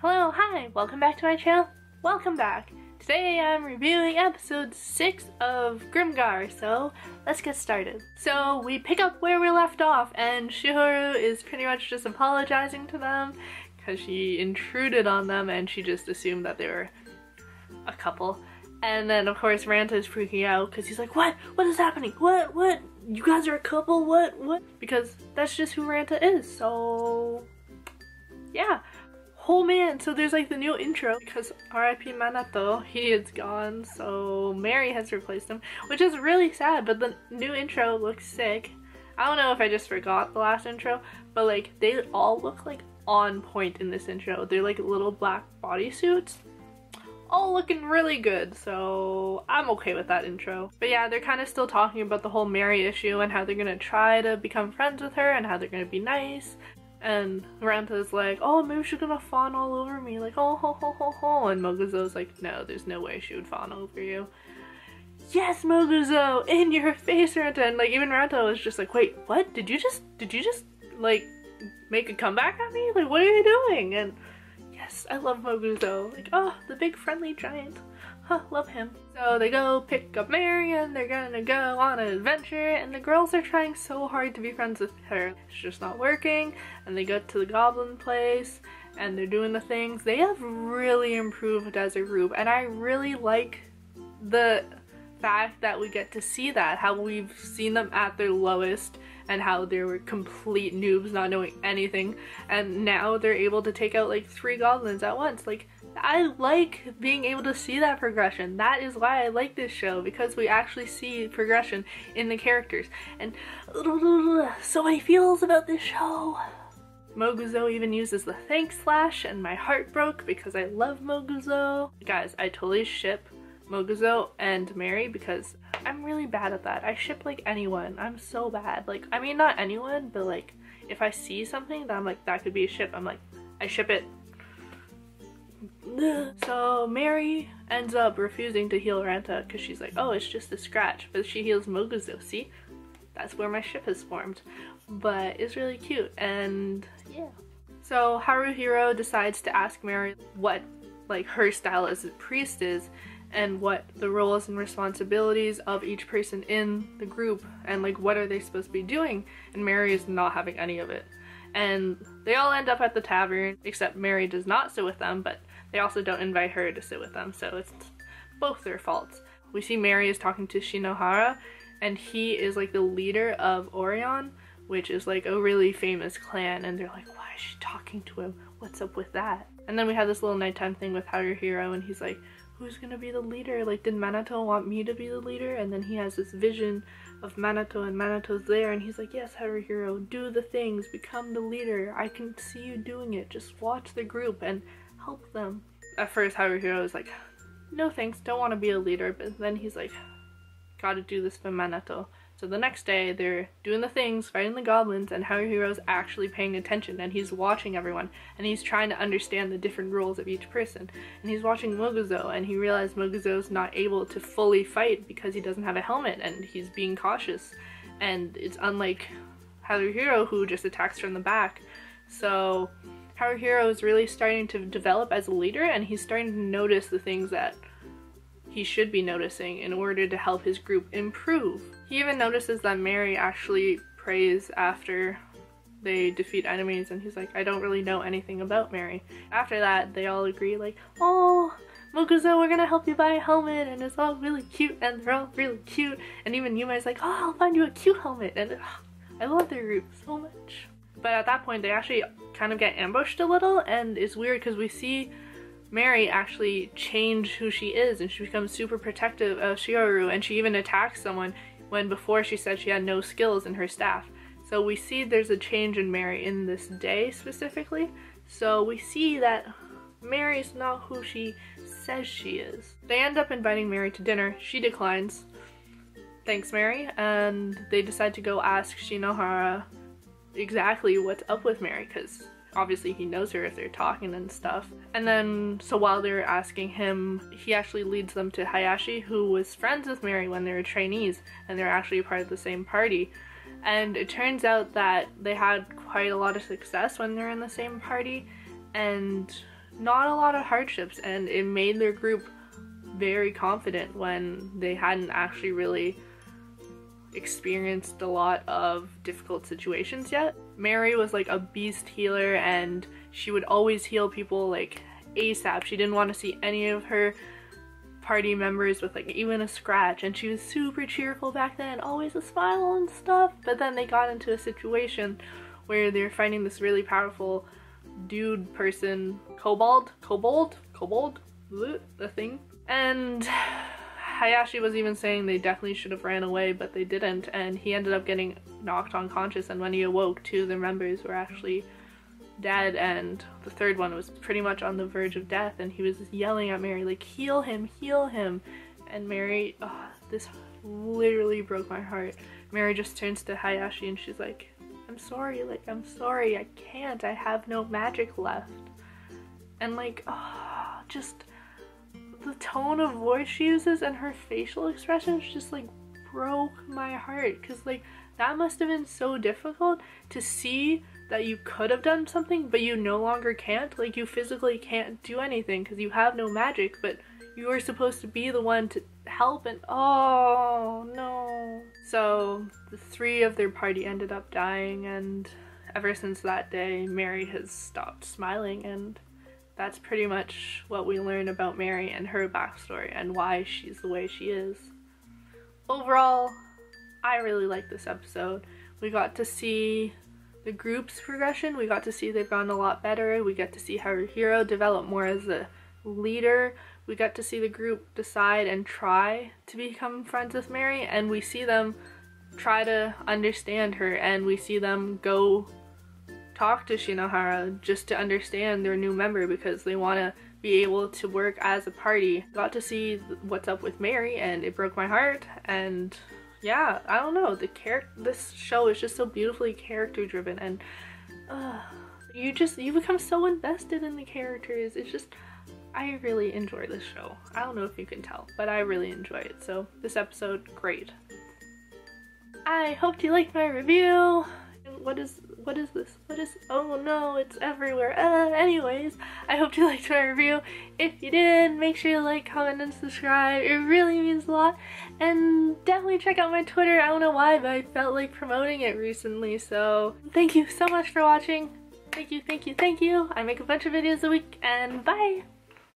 Hello, hi, welcome back to my channel. Welcome back. Today I'm reviewing episode 6 of Grimgar, so let's get started. So we pick up where we left off and Shihoru is pretty much just apologizing to them because she intruded on them and she just assumed that they were a couple. And then of course Ranta is freaking out because he's like, what? What is happening? What? You guys are a couple? What? Because that's just who Ranta is, so yeah. Oh man, so there's like the new intro because R.I.P. Minato, he is gone, so Mary has replaced him, which is really sad, but the new intro looks sick. I don't know if I just forgot the last intro, but like they all look like on point in this intro. They're like little black bodysuits, all looking really good, so I'm okay with that intro. But yeah, they're kind of still talking about the whole Mary issue and how they're gonna try to become friends with her and how they're gonna be nice. And Ranta's like, oh, maybe she's gonna fawn all over me, like, oh, ho, ho, ho, ho. And Moguzo's like, no, there's no way she would fawn over you. Yes, Moguzo, in your face, Ranta. And like, even Ranta was just like, wait, what? Did you just, like, make a comeback at me? Like, what are you doing? And yes, I love Moguzo. Like, oh, the big friendly giant. Huh, love him. So they go pick up Mary and they're gonna go on an adventure, and the girls are trying so hard to be friends with her. It's just not working, and they go to the goblin place and they're doing the things. They have really improved as a group, and I really like the fact that we get to see that, how we've seen them at their lowest and how they were complete noobs not knowing anything, and now they're able to take out like 3 goblins at once. Like, I like being able to see that progression. That is why I like this show, because we actually see progression in the characters. And so many feels about this show. Moguzo even uses the thanks slash and my heart broke because I love Moguzo. Guys, I totally ship Moguzo and Mary because I'm really bad at that. I ship like anyone. I'm so bad. Like, I mean, not anyone, but like if I see something that I'm like, that could be a ship, I'm like, I ship it. So Mary ends up refusing to heal Ranta because she's like, oh, it's just a scratch, but she heals Moguzo. See, that's where my ship has formed. But it's really cute, and yeah. So Haruhiro decides to ask Mary what like her style as a priest is and what the roles and responsibilities of each person in the group and like what are they supposed to be doing, and Mary is not having any of it. And they all end up at the tavern, except Mary does not sit with them, but they also don't invite her to sit with them, so it's both their faults. We see Mary is talking to Shinohara, and he is like the leader of Orion, which is like a really famous clan, and they're like, why is she talking to him? What's up with that? And then we have this little nighttime thing with Haruhiro, and he's like, who's gonna be the leader? Like, did Minato want me to be the leader? And then he has this vision of Minato, and Manato's there, and he's like, yes, Haruhiro, do the things, become the leader. I can see you doing it. Just watch the group and help them. At first, Haruhiro is like, no thanks, don't want to be a leader, but then he's like, gotta do this for Minato. So the next day, they're doing the things, fighting the goblins, and Haruhiro's actually paying attention, and he's watching everyone, and he's trying to understand the different roles of each person. And he's watching Moguzo, and he realized Moguzo's not able to fully fight because he doesn't have a helmet, and he's being cautious. And it's unlike Haruhiro, who just attacks from the back. So Haruhiro is really starting to develop as a leader, and he's starting to notice the things that he should be noticing in order to help his group improve. He even notices that Mary actually prays after they defeat enemies, and he's like, I don't really know anything about Mary. After that, they all agree like, oh, Moguzo, we're gonna help you buy a helmet, and it's all really cute, and they're all really cute, and even Yumai's like, oh, I'll find you a cute helmet, and I love their group so much. But at that point, they actually kind of get ambushed a little, and it's weird because we see Mary actually change who she is, and she becomes super protective of Shihoru, and she even attacks someone when before she said she had no skills in her staff. So we see there's a change in Mary in this day specifically. So we see that Mary's not who she says she is. They end up inviting Mary to dinner. She declines. Thanks, Mary. And they decide to go ask Shinohara exactly what's up with Mary, because obviously he knows her if they're talking and stuff. And then, so while they're asking him, he actually leads them to Hayashi, who was friends with Mary when they were trainees, and they're actually part of the same party. And it turns out that they had quite a lot of success when they're in the same party, and not a lot of hardships, and it made their group very confident when they hadn't actually really experienced a lot of difficult situations yet. Mary was like a beast healer, and she would always heal people like ASAP. She didn't want to see any of her party members with like even a scratch, and she was super cheerful back then, always a smile and stuff. But then they got into a situation where they're fighting this really powerful dude person, kobold, the thing. And Hayashi was even saying they definitely should have ran away, but they didn't, and he ended up getting knocked unconscious, and when he awoke, 2 of their members were actually dead, and the third one was pretty much on the verge of death, and he was yelling at Mary like, heal him, and Mary, this literally broke my heart. Mary just turns to Hayashi and she's like, I'm sorry, I can't, I have no magic left. And like, just the tone of voice she uses and her facial expressions just like broke my heart, because like that must have been so difficult to see that you could have done something but you no longer can't. Like, you physically can't do anything because you have no magic, but you were supposed to be the one to help, and oh no. So the 3 of their party ended up dying, and ever since that day Mary has stopped smiling, and that's pretty much what we learn about Mary and her backstory and why she's the way she is. Overall, I really like this episode. We got to see the group's progression. We got to see they've gotten a lot better. We get to see how Hiro develop more as a leader. We got to see the group decide and try to become friends with Mary, and we see them try to understand her, and we see them go talk to Shinohara just to understand their new member because they want to be able to work as a party. Got to see what's up with Mary, and it broke my heart. And yeah, I don't know, this show is just so beautifully character driven, and you become so invested in the characters. It's just, I really enjoy this show. I don't know if you can tell, but I really enjoy it. So this episode, great. I hope you liked my review. What is this? Oh no, it's everywhere. Anyways, I hope you liked my review. If you did, make sure you like, comment, and subscribe. It really means a lot. And definitely check out my Twitter. I don't know why, but I felt like promoting it recently. So thank you so much for watching. Thank you. I make a bunch of videos a week, and bye!